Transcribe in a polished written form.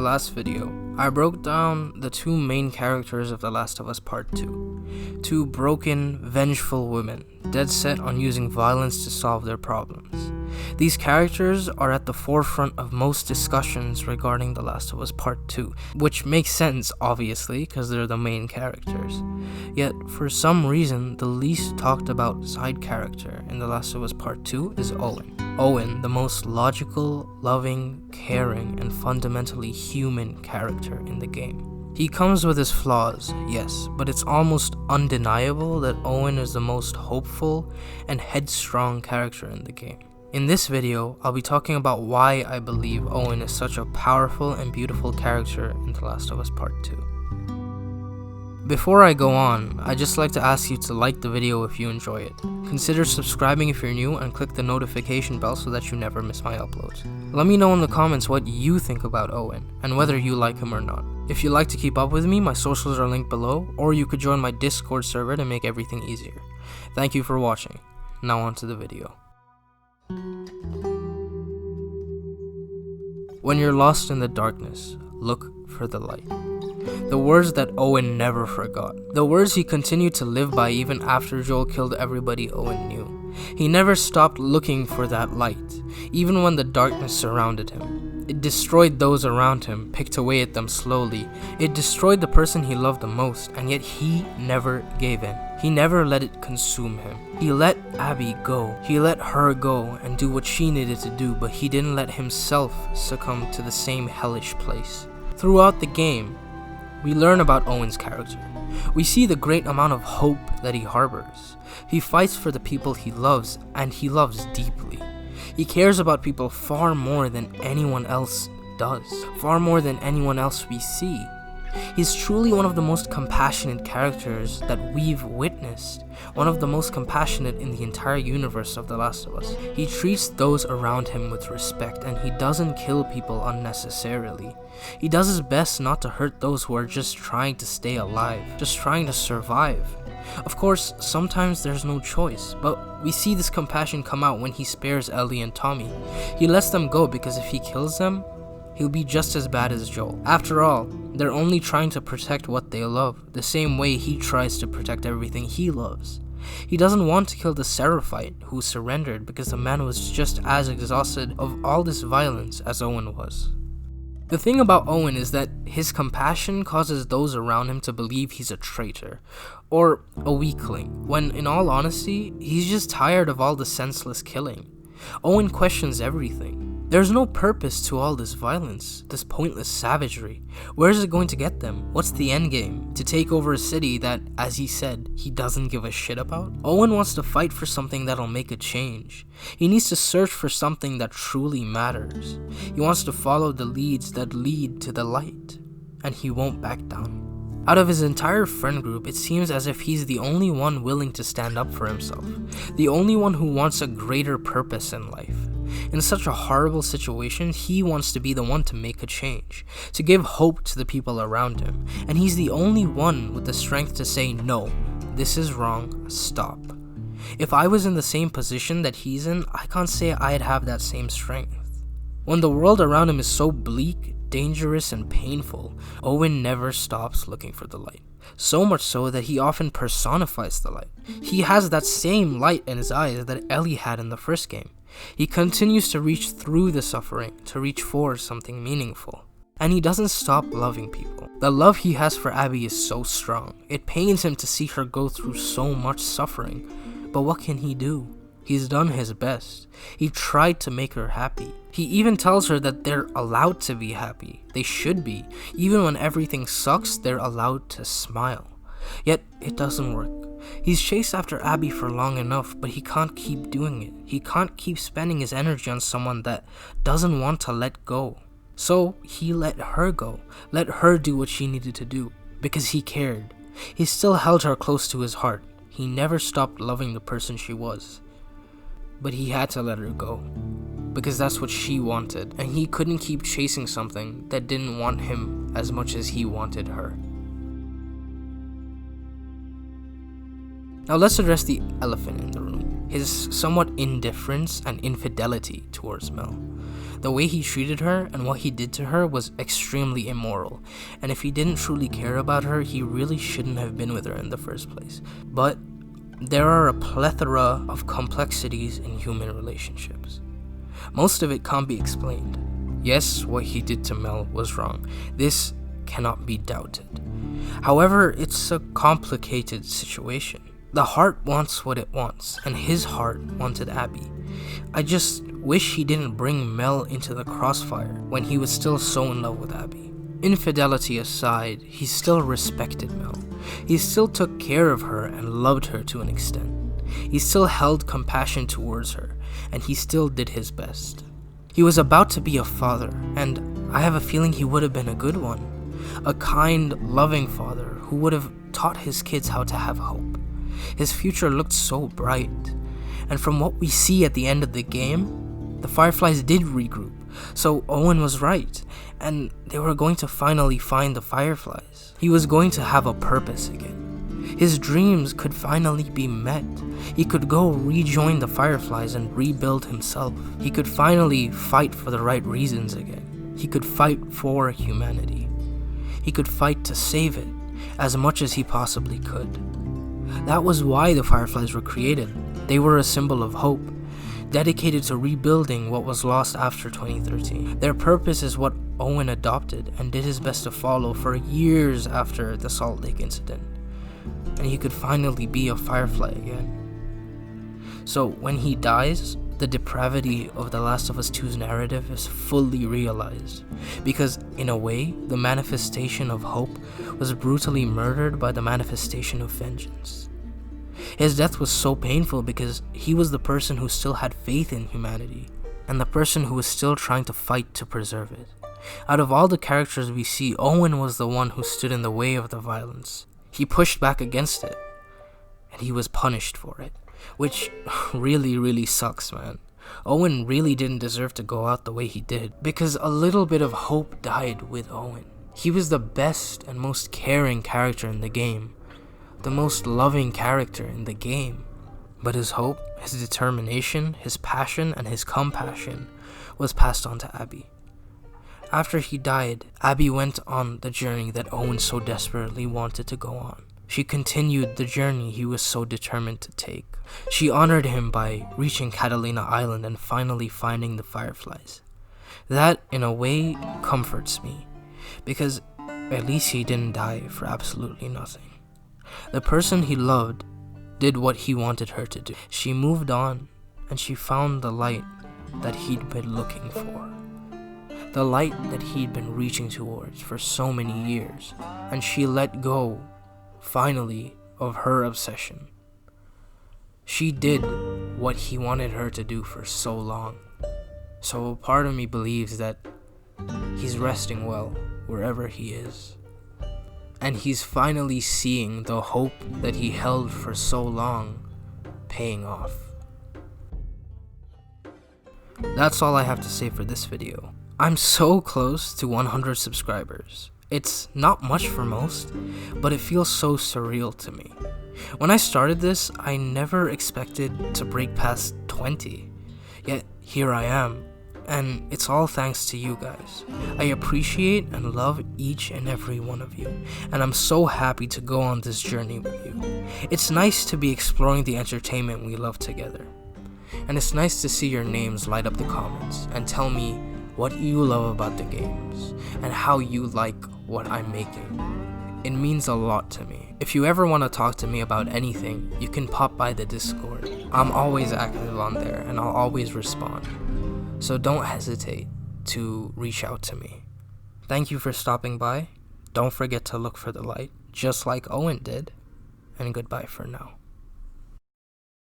last video, I broke down the two main characters of The Last of Us Part 2. Two broken, vengeful women, dead set on using violence to solve their problems. These characters are at the forefront of most discussions regarding The Last of Us Part 2, which makes sense, obviously, because they're the main characters. Yet, for some reason, the least talked about side character in The Last of Us Part 2 is Owen. Owen, the most logical, loving, caring, and fundamentally human character in the game. He comes with his flaws, yes, but it's almost undeniable that Owen is the most hopeful and headstrong character in the game. In this video, I'll be talking about why I believe Owen is such a powerful and beautiful character in The Last of Us Part 2. Before I go on, I'd just like to ask you to like the video if you enjoy it. Consider subscribing if you're new and click the notification bell so that you never miss my uploads. Let me know in the comments what you think about Owen and whether you like him or not. If you'd like to keep up with me, my socials are linked below, or you could join my Discord server to make everything easier. Thank you for watching. Now on to the video. When you're lost in the darkness, look for the light. The words that Owen never forgot. The words he continued to live by even after Joel killed everybody Owen knew. He never stopped looking for that light, even when the darkness surrounded him. It destroyed those around him, picked away at them slowly. It destroyed the person he loved the most, and yet he never gave in. He never let it consume him. He let Abby go. He let her go and do what she needed to do, but he didn't let himself succumb to the same hellish place. Throughout the game, we learn about Owen's character. We see the great amount of hope that he harbors. He fights for the people he loves, and he loves deeply. He cares about people far more than anyone else does, far more than anyone else we see. He's truly one of the most compassionate characters that we've witnessed, one of the most compassionate in the entire universe of The Last of Us. He treats those around him with respect, and he doesn't kill people unnecessarily. He does his best not to hurt those who are just trying to stay alive, just trying to survive. Of course, sometimes there's no choice, but we see this compassion come out when he spares Ellie and Tommy. He lets them go because if he kills them, he'll be just as bad as Joel. After all, they're only trying to protect what they love, the same way he tries to protect everything he loves. He doesn't want to kill the Seraphite who surrendered because the man was just as exhausted of all this violence as Owen was. The thing about Owen is that his compassion causes those around him to believe he's a traitor, or a weakling, when in all honesty, he's just tired of all the senseless killing. Owen questions everything. There's no purpose to all this violence, this pointless savagery. Where is it going to get them? What's the end game? To take over a city that, as he said, he doesn't give a shit about? Owen wants to fight for something that'll make a change. He needs to search for something that truly matters. He wants to follow the leads that lead to the light, and he won't back down. Out of his entire friend group, it seems as if he's the only one willing to stand up for himself, the only one who wants a greater purpose in life. In such a horrible situation, he wants to be the one to make a change, to give hope to the people around him, and he's the only one with the strength to say, no, this is wrong, stop. If I was in the same position that he's in, I can't say I'd have that same strength. When the world around him is so bleak, dangerous, and painful, Owen never stops looking for the light. So much so that he often personifies the light. He has that same light in his eyes that Ellie had in the first game. He continues to reach through the suffering, to reach for something meaningful. And he doesn't stop loving people. The love he has for Abby is so strong. It pains him to see her go through so much suffering. But what can he do? He's done his best. He tried to make her happy. He even tells her that they're allowed to be happy. They should be. Even when everything sucks, they're allowed to smile. Yet, it doesn't work. He's chased after Abby for long enough, but he can't keep doing it. He can't keep spending his energy on someone that doesn't want to let go. So, he let her go. Let her do what she needed to do. Because he cared. He still held her close to his heart. He never stopped loving the person she was. But he had to let her go. Because that's what she wanted. And he couldn't keep chasing something that didn't want him as much as he wanted her. Now let's address the elephant in the room, his somewhat indifference and infidelity towards Mel. The way he treated her and what he did to her was extremely immoral, and if he didn't truly care about her, he really shouldn't have been with her in the first place. But there are a plethora of complexities in human relationships. Most of it can't be explained. Yes, what he did to Mel was wrong. This cannot be doubted. However, it's a complicated situation. The heart wants what it wants, and his heart wanted Abby. I just wish he didn't bring Mel into the crossfire when he was still so in love with Abby. Infidelity aside, he still respected Mel. He still took care of her and loved her to an extent. He still held compassion towards her, and he still did his best. He was about to be a father, and I have a feeling he would have been a good one. A kind, loving father who would have taught his kids how to have hope. His future looked so bright, and from what we see at the end of the game, the Fireflies did regroup, so Owen was right, and they were going to finally find the Fireflies. He was going to have a purpose again. His dreams could finally be met. He could go rejoin the Fireflies and rebuild himself. He could finally fight for the right reasons again. He could fight for humanity. He could fight to save it as much as he possibly could. That was why the Fireflies were created. They were a symbol of hope, dedicated to rebuilding what was lost after 2013. Their purpose is what Owen adopted and did his best to follow for years after the Salt Lake incident. And he could finally be a Firefly again. So when he dies, the depravity of The Last of Us 2's narrative is fully realized, because in a way, the manifestation of hope was brutally murdered by the manifestation of vengeance. His death was so painful because he was the person who still had faith in humanity, and the person who was still trying to fight to preserve it. Out of all the characters we see, Owen was the one who stood in the way of the violence. He pushed back against it, and he was punished for it. Which really sucks, man. Owen really didn't deserve to go out the way he did, because a little bit of hope died with Owen. He was the best and most caring character in the game, the most loving character in the game. But his hope, his determination, his passion, and his compassion was passed on to Abby. After he died, Abby went on the journey that Owen so desperately wanted to go on. She continued the journey he was so determined to take. She honored him by reaching Catalina Island and finally finding the Fireflies. That, in a way, comforts me, because at least he didn't die for absolutely nothing. The person he loved did what he wanted her to do. She moved on, and she found the light that he'd been looking for. The light that he'd been reaching towards for so many years, and she let go, finally, of her obsession. She did what he wanted her to do for so long. So part of me believes that he's resting well wherever he is. And he's finally seeing the hope that he held for so long paying off. That's all I have to say for this video. I'm so close to 100 subscribers. It's not much for most, but it feels so surreal to me. When I started this, I never expected to break past 20. Yet here I am, and it's all thanks to you guys. I appreciate and love each and every one of you, and I'm so happy to go on this journey with you. It's nice to be exploring the entertainment we love together. And it's nice to see your names light up the comments and tell me what you love about the games and how you like what I'm making. It means a lot to me. If you ever want to talk to me about anything, you can pop by the Discord. I'm always active on there and I'll always respond. So don't hesitate to reach out to me. Thank you for stopping by. Don't forget to look for the light, just like Owen did. And goodbye for now.